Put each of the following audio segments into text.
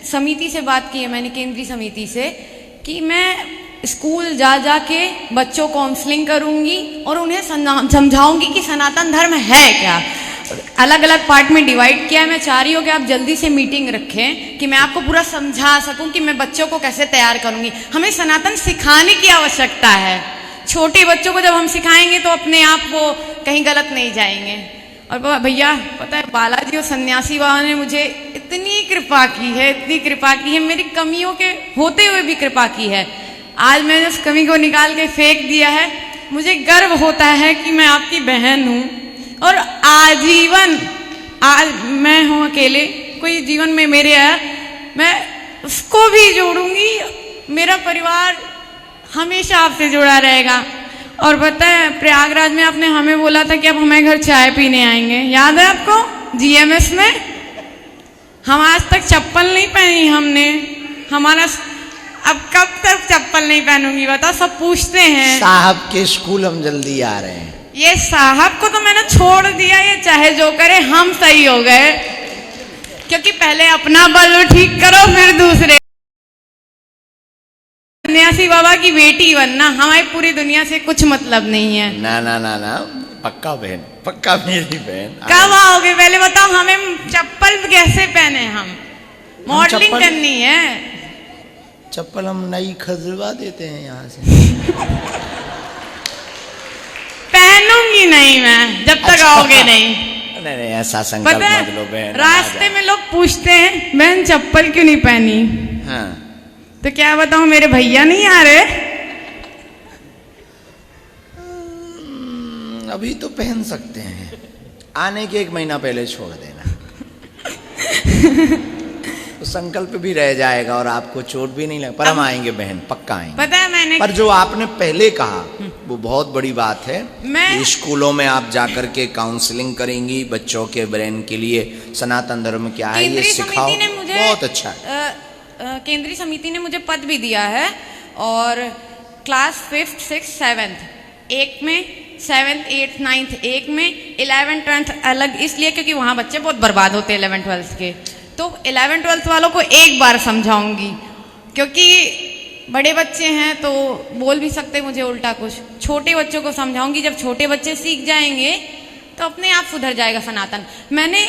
समिति से बात की है मैंने, केंद्रीय समिति से, कि मैं स्कूल जा जा के बच्चों को काउंसलिंग करूंगी और उन्हें समझाऊंगी कि सनातन धर्म है क्या। अलग अलग पार्ट में डिवाइड किया है। मैं चाह रही हूँ कि आप जल्दी से मीटिंग रखें कि मैं आपको पूरा समझा सकूं कि मैं बच्चों को कैसे तैयार करूंगी। हमें सनातन सिखाने की आवश्यकता है। छोटे बच्चों को जब हम सिखाएंगे तो अपने आप वो कहीं गलत नहीं जाएंगे। और भैया पता है, बालाजी और सन्यासी बाबा ने मुझे इतनी कृपा की है, इतनी कृपा की है, मेरी कमियों के होते हुए भी कृपा की है। आज मैंने उस कमी को निकाल के फेंक दिया है। मुझे गर्व होता है कि मैं आपकी बहन हूँ और आजीवन, आज मैं हूँ अकेले, कोई जीवन में मेरे है, मैं उसको भी जोड़ूंगी। मेरा परिवार हमेशा आपसे जुड़ा रहेगा। और पता है, प्रयागराज में आपने हमें बोला था कि आप हमारे घर चाय पीने आएंगे, याद है आपको? जीएमएस में हम आज तक चप्पल नहीं पहनी हमने। हमारा अब कब तक चप्पल नहीं पहनूंगी बताओ? सब पूछते हैं। साहब के स्कूल हम जल्दी आ रहे हैं। ये साहब को तो मैंने छोड़ दिया, ये चाहे जो करे, हम सही हो गए। क्योंकि पहले अपना बल ठीक करो फिर दूसरे। सन्यासी बाबा की बेटी बनना हमारी पूरी दुनिया से कुछ मतलब नहीं है। ना ना ना ना, पक्का बहन, पक्का मेरी बहन। कब आओगे पहले बताओ? हमें चप्पल कैसे पहने? हम मॉडलिंग करनी है। चप्पल हम नई खरीदवा देते हैं यहाँ से। पहनूंगी नहीं मैं जब तक अच्छा। आओगे नहीं। नहीं नहीं, ऐसा संकल्प मत लो बहन। रास्ते में लोग पूछते हैं बहन चप्पल क्यों नहीं पहनी? हाँ, तो क्या बताऊं, मेरे भैया नहीं आ रहे? अभी तो पहन सकते हैं, आने के 1 महीना पहले छोड़ देना। तो संकल्प भी रह जाएगा और आपको चोट भी नहीं लगे। पर हम आएंगे बहन, पक्का आएंगे। पता है मैंने, पर जो आपने पहले कहा वो बहुत बड़ी बात है। मैं स्कूलों में आप जाकर के काउंसलिंग करेंगी, बच्चों के ब्रेन के लिए सनातन धर्म क्या है ये सिखाओ, बहुत अच्छा है। केंद्रीय समिति ने मुझे पद भी दिया है और क्लास 5th 6th 7th एक में, 7th 8th 9th एक में, 11th 12th अलग, इसलिए क्योंकि वहाँ बच्चे बहुत बर्बाद होते हैं 11th 12th के। तो 11th 12th वालों को एक बार समझाऊंगी, क्योंकि बड़े बच्चे हैं तो बोल भी सकते मुझे उल्टा कुछ। छोटे बच्चों को समझाऊंगी, जब छोटे बच्चे सीख जाएंगे तो अपने आप सुधर जाएगा सनातन। मैंने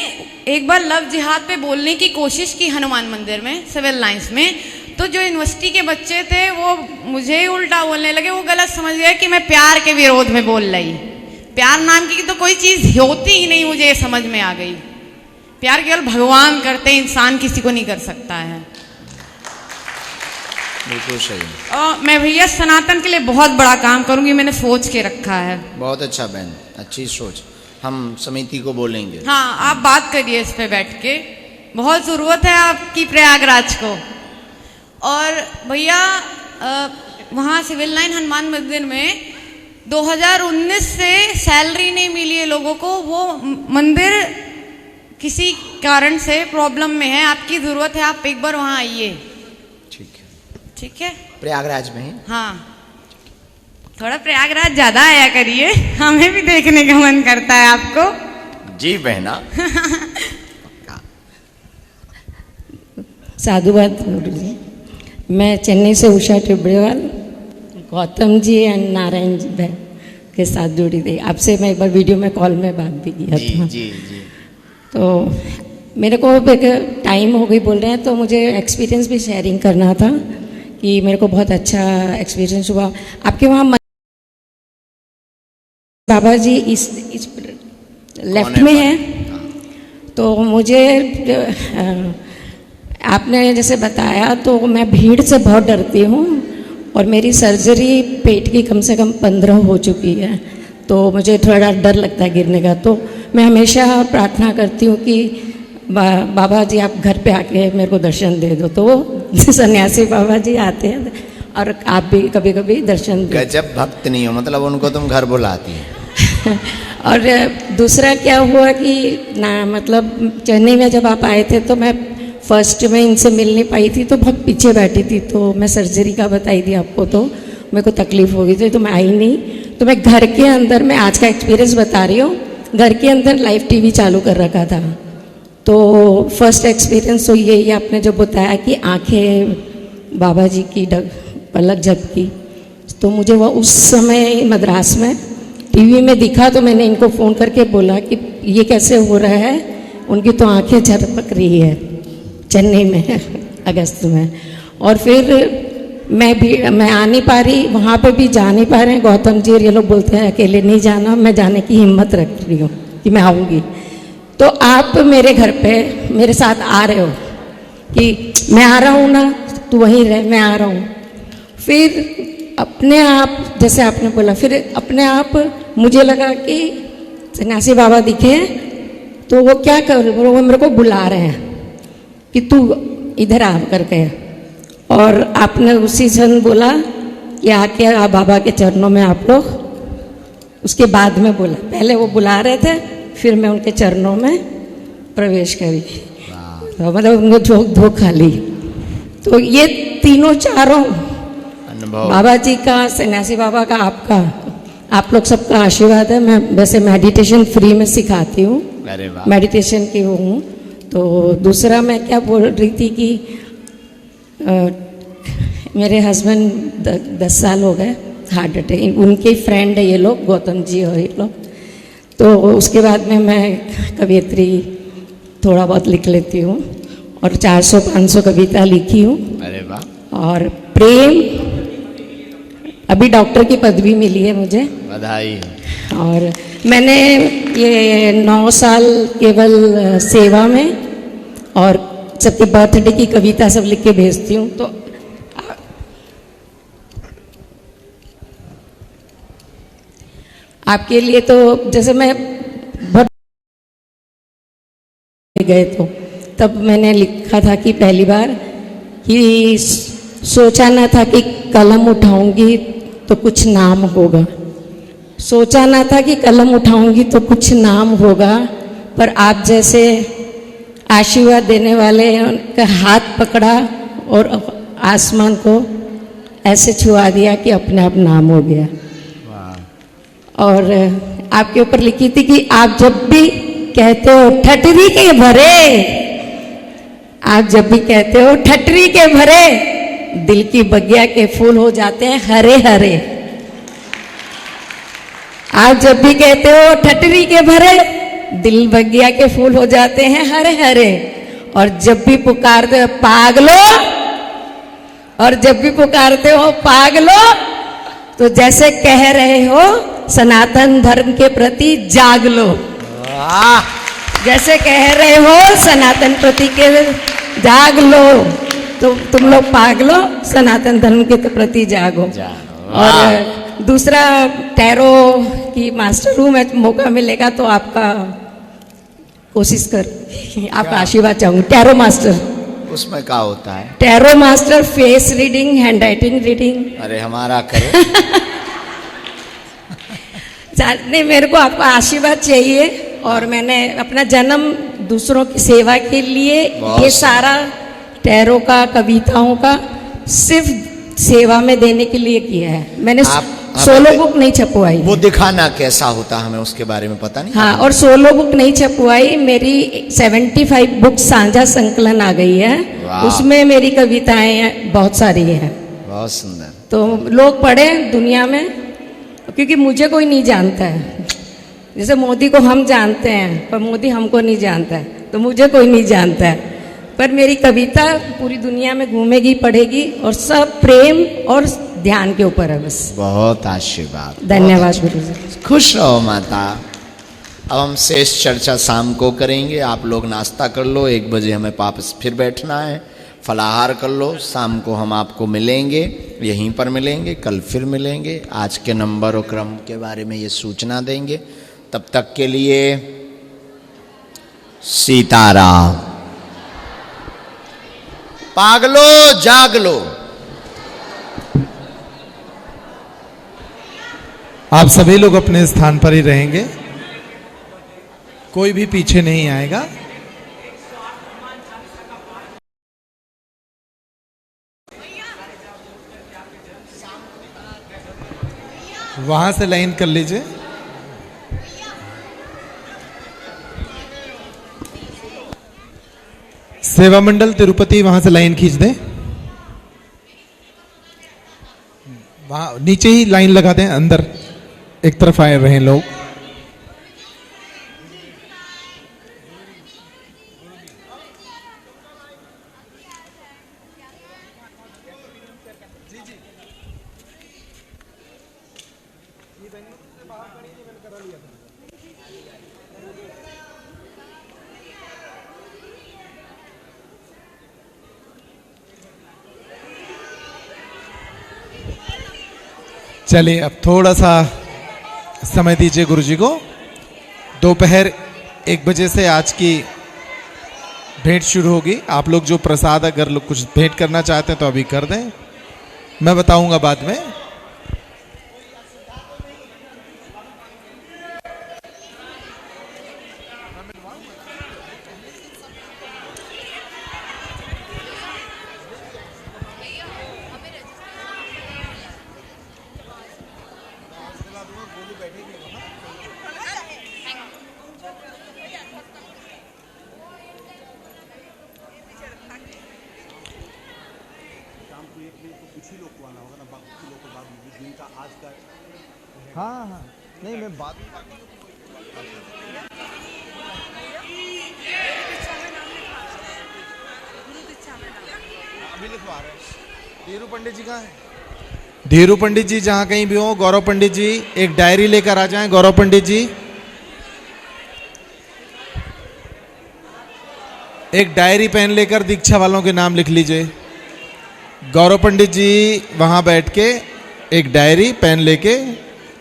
एक बार लव जिहाद पे बोलने की कोशिश की हनुमान मंदिर में, सिविल लाइंस में, तो जो यूनिवर्सिटी के बच्चे थे वो मुझे ही उल्टा बोलने लगे। वो गलत समझ गए कि मैं प्यार के विरोध में बोल रही। प्यार नाम की तो कोई चीज होती ही नहीं, मुझे ये समझ में आ गई। प्यार केवल भगवान करते, इंसान किसी को नहीं कर सकता है। बिल्कुल सही। और मैं भैया सनातन के लिए बहुत बड़ा काम करूंगी, मैंने सोच के रखा है। बहुत अच्छा बहन, अच्छी सोच। हम समिति को बोलेंगे। हाँ, आप बात करिए इस पे बैठ के, बहुत जरूरत है आपकी प्रयागराज को। और भैया वहाँ सिविल लाइन हनुमान मंदिर में 2019 से सैलरी नहीं मिली है लोगों को। वो मंदिर किसी कारण से प्रॉब्लम में है, आपकी जरूरत है, आप एक बार वहाँ आइए। ठीक है, ठीक है। प्रयागराज में ही? हाँ, थोड़ा प्रयागराज ज्यादा आया करिए, हमें भी देखने का मन करता है आपको। जी बहना। साधुवाद गुरु जी। मैं चेन्नई से उषा टिब्रेवाल, गौतम जी एंड नारायण जी भाई के साथ जुड़ी थी। आपसे मैं एक बार वीडियो में कॉल में बात भी किया था। जी जी। तो मेरे को एक टाइम हो गई बोल रहे हैं, तो मुझे एक्सपीरियंस भी शेयरिंग करना था कि मेरे को बहुत अच्छा एक्सपीरियंस हुआ आपके वहाँ। बाबा जी इस लेफ्ट में है। तो मुझे आपने जैसे बताया, तो मैं भीड़ से बहुत डरती हूँ और मेरी सर्जरी पेट की कम से कम 15 हो चुकी है, तो मुझे थोड़ा डर लगता है गिरने का। तो मैं हमेशा प्रार्थना करती हूँ कि बाबा जी आप घर पे आके मेरे को दर्शन दे दो। तो सन्यासी बाबा जी आते हैं और आप भी कभी कभी दर्शन दो। गजब भक्त नहीं हो, मतलब उनको तुम घर बुलाती है। और दूसरा क्या हुआ कि ना, मतलब चेन्नई में जब आप आए थे तो मैं फर्स्ट में इनसे मिल नहीं पाई थी, तो बहुत पीछे बैठी थी। तो मैं सर्जरी का बताई थी आपको, तो मेरे को तकलीफ हो गई थी, तो मैं आई नहीं। तो मैं घर के अंदर, मैं आज का एक्सपीरियंस बता रही हूँ, घर के अंदर लाइव टीवी चालू कर रखा था। तो फर्स्ट एक्सपीरियंस तो यही आपने जो बताया कि आंखें बाबा जी की पलक झपकी, तो मुझे वो उस समय मद्रास में टीवी में दिखा, तो मैंने इनको फ़ोन करके बोला कि ये कैसे हो रहा है, उनकी तो आंखें झपक रही है चेन्नई में अगस्त में। और फिर मैं आ नहीं पा रही, वहाँ पे भी जा नहीं पा रहे हैं गौतम जी और ये लोग बोलते हैं अकेले नहीं जाना, मैं जाने की हिम्मत रख रही हूँ कि मैं आऊँगी। तो आप मेरे घर पे मेरे साथ आ रहे हो कि मैं आ रहा हूँ ना, तू वहीं रह, मैं आ रहा हूँ। फिर अपने आप, जैसे आपने बोला, फिर अपने आप मुझे लगा कि सन्यासी बाबा दिखे, तो वो क्या कर, वो मेरे को बुला रहे हैं कि तू इधर आ करके। और आपने उसी क्षण बोला कि आके आप बाबा के चरणों में आप लोग, उसके बाद में बोला, पहले वो बुला रहे थे, फिर मैं उनके चरणों में प्रवेश करी, तो मतलब उनको झोंक धोखा ली। तो ये तीनों चारों अनुभव बाबा जी का, सन्यासी बाबा का, आपका, आप लोग सबका आशीर्वाद है। मैं वैसे मेडिटेशन फ्री में सिखाती हूँ, मेडिटेशन की वो हूँ। तो दूसरा मैं क्या बोल रही थी कि मेरे हस्बैंड 10 साल हो गए हार्ट अटैक, उनके फ्रेंड है ये लोग, गौतम जी और ये लोग। तो उसके बाद में मैं कवियत्री थोड़ा बहुत लिख लेती हूँ और 400-500 कविता लिखी हूँ। अरे वाह। और प्रेम, अभी डॉक्टर की पदवी मिली है मुझे, बधाई। और मैंने ये 9 साल केवल सेवा में, और सबके बर्थडे की कविता सब लिख के भेजती हूँ। तो आपके लिए तो जैसे मैं बहुत गए तो तब मैंने लिखा था कि पहली बार कि सोचा ना था कि कलम उठाऊंगी तो कुछ नाम होगा, सोचा ना था कि कलम उठाऊंगी तो कुछ नाम होगा, पर आप जैसे आशीर्वाद देने वाले उनका हाथ पकड़ा और आसमान को ऐसे छुआ दिया कि अपने आप नाम हो गया। और आपके ऊपर लिखी थी कि आप जब भी कहते हो ठटरी के भरे, आप जब भी कहते हो ठटरी के भरे, दिल की बगिया के फूल हो जाते हैं हरे हरे। आप जब भी कहते हो ठटरी के भरे, दिल बगिया के फूल हो जाते हैं हरे हरे। और जब भी पुकारते हो पागलो, और जब भी पुकारते हो पागलो, तो जैसे कह रहे हो सनातन धर्म के प्रति जाग लो। जैसे कह रहे हो सनातन प्रति के जाग लो, तो तुम लोग पागलो, सनातन धर्म के प्रति जागो। और दूसरा टैरो की मास्टर हूँ मैं, मौका मिलेगा तो आपका कोशिश कर, आपका आशीर्वाद चाहूँगी। टैरो मास्टर, उसमें क्या होता है? Tarot master face reading, hand writing reading. अरे हमारा करो। नहीं, मेरे को आपका आशीर्वाद चाहिए, और मैंने अपना जन्म दूसरों की सेवा के लिए ये सारा टैरो का, कविताओं का सिर्फ सेवा में देने के लिए किया है। मैंने सोलो बुक नहीं छपवाई। वो दिखाना कैसा होता हमें उसके बारे में पता नहीं। हाँ, और सोलो बुक नहीं छपवाई, मेरी 75 बुक साझा संकलन आ गई है, उसमें मेरी कविताएं बहुत सारी है। बहुत सुंदर। तो लोग पढ़े दुनिया में, क्योंकि मुझे कोई नहीं जानता है। जैसे मोदी को हम जानते हैं, पर मोदी हमको नहीं जानता है, तो मुझे कोई नहीं जानता है। पर मेरी कविता पूरी दुनिया में घूमेगी, पढ़ेगी, और सब प्रेम और ध्यान के ऊपर है बस। बहुत आशीर्वाद। धन्यवाद गुरु जी। खुश रहो माता। अब हम शेष चर्चा शाम को करेंगे। आप लोग नाश्ता कर लो, 1 बजे हमें वापस फिर बैठना है, फलाहार कर लो। शाम को हम आपको मिलेंगे, यहीं पर मिलेंगे, कल फिर मिलेंगे। आज के नंबर और क्रम के बारे में ये सूचना देंगे। तब तक के लिए सीताराम। पागलो जाग लो। आप सभी लोग अपने स्थान पर ही रहेंगे, कोई भी पीछे नहीं आएगा। वहां से लाइन कर लीजिए। सेवा मंडल तिरुपति वहां से लाइन खींच दें, वहां नीचे ही लाइन लगा दें, अंदर एक तरफ आए रहे लोग। चलिए अब थोड़ा सा समय दीजिए गुरुजी को। दोपहर 1 बजे से आज की भेंट शुरू होगी। आप लोग जो प्रसाद अगर लोग कुछ भेंट करना चाहते हैं तो अभी कर दें, मैं बताऊंगा बाद में। हाँ हाँ नहीं मैं बात अभी लिखवा रहे हैं। धीरू पंडित जी कहाँ है? धीरू पंडित जी जहाँ कहीं भी हो, गौरव पंडित जी एक डायरी लेकर आ जाएं। गौरव पंडित जी एक डायरी पेन लेकर दीक्षा वालों के नाम लिख लीजिए। गौरव पंडित जी वहां बैठ के एक डायरी पेन लेके,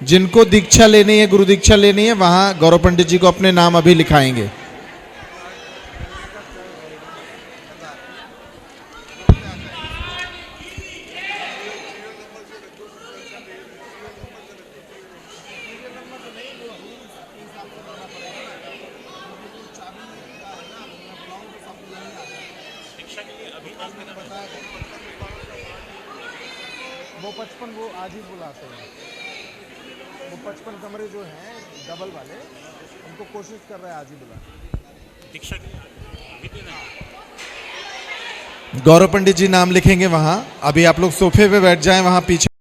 जिनको दीक्षा लेनी है, गुरु दीक्षा लेनी है, वहां गौरव पंडित जी को अपने नाम अभी लिखाएंगे। वो 55 वो आज ही बुलाते हैं। वो 55 कमरे जो हैं डबल वाले, उनको कोशिश कर रहे हैं आज ही बुला। गौरव पंडित जी नाम लिखेंगे वहां। अभी आप लोग सोफे पे बैठ जाएं वहां पीछे।